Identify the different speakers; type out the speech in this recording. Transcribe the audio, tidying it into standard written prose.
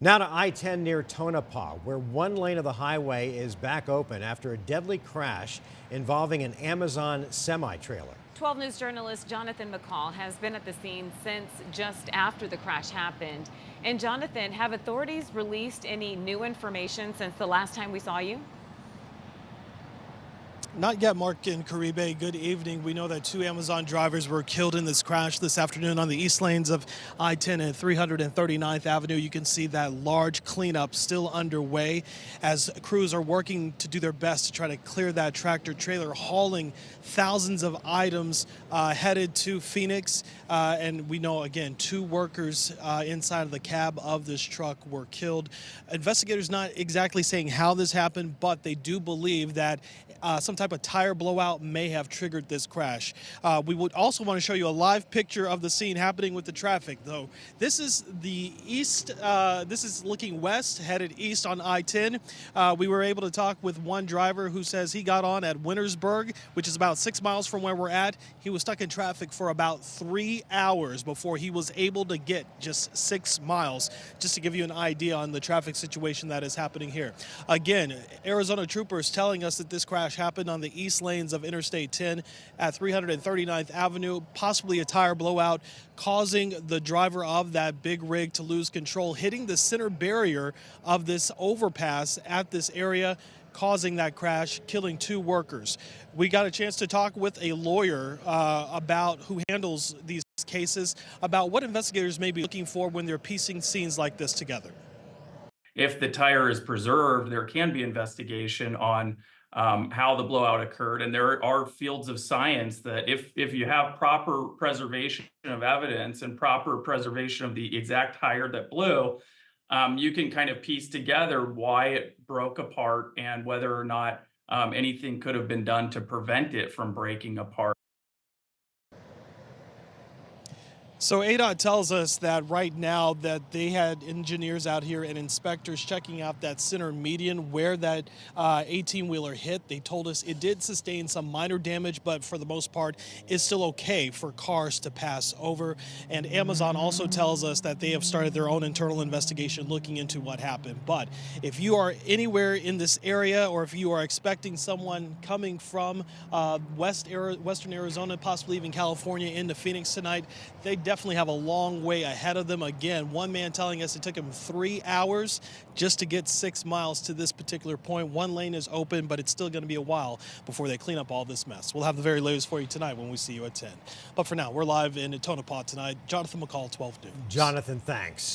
Speaker 1: Now to I-10 near Tonopah, where one lane of the highway is back open after a deadly crash involving an Amazon semi-trailer.
Speaker 2: 12 News journalist Jonathan McCall has been at the scene since just after the crash happened. And Jonathan, have authorities released any new information since the last time we saw you?
Speaker 3: Not yet, Mark and Caribe. Good evening. We know that two Amazon drivers were killed in this crash this afternoon on the east lanes of I-10 and 339th Avenue. You can see that large cleanup still underway as crews are working to do their best to try to clear that tractor trailer hauling thousands of items headed to Phoenix. And we know, again, two workers inside of the cab of this truck were killed. Investigators not exactly saying how this happened, but they do believe that some type of tire blowout may have triggered this crash. We would also want to show you a live picture of the scene happening with the traffic, though. This is the east, this is looking west, headed east on I-10. We were able to talk with one driver who says he got on at Wintersburg, which is about 6 miles from where we're at. He was stuck in traffic for about 3 hours before he was able to get just 6 miles, just to give you an idea on the traffic situation that is happening here. Again, Arizona troopers telling us that this crash happened on the east lanes of Interstate 10 at 339th Avenue, possibly a tire blowout, causing the driver of that big rig to lose control, hitting the center barrier of this overpass at this area, causing that crash, killing two workers. We got a chance to talk with a lawyer about who handles these cases, about what investigators may be looking for when they're piecing scenes like this together.
Speaker 4: If the tire is preserved, there can be investigation on how the blowout occurred. And there are fields of science that if you have proper preservation of evidence and proper preservation of the exact tire that blew, you can kind of piece together why it broke apart and whether or not anything could have been done to prevent it from breaking apart.
Speaker 3: So ADOT tells us that right now that they had engineers out here and inspectors checking out that center median where that 18-wheeler hit. They told us it did sustain some minor damage, but for the most part, it's still okay for cars to pass over. And Amazon also tells us that they have started their own internal investigation looking into what happened. But if you are anywhere in this area, or if you are expecting someone coming from western Arizona, possibly even California, into Phoenix tonight, they definitely have a long way ahead of them. Again, one man telling us it took him 3 hours just to get 6 miles to this particular point. One lane is open, but it's still going to be a while before they clean up all this mess. We'll have the very latest for you tonight when we see you at 10. But for now, we're live in Tonopah tonight. Jonathan McCall, 12 News.
Speaker 1: Jonathan, thanks.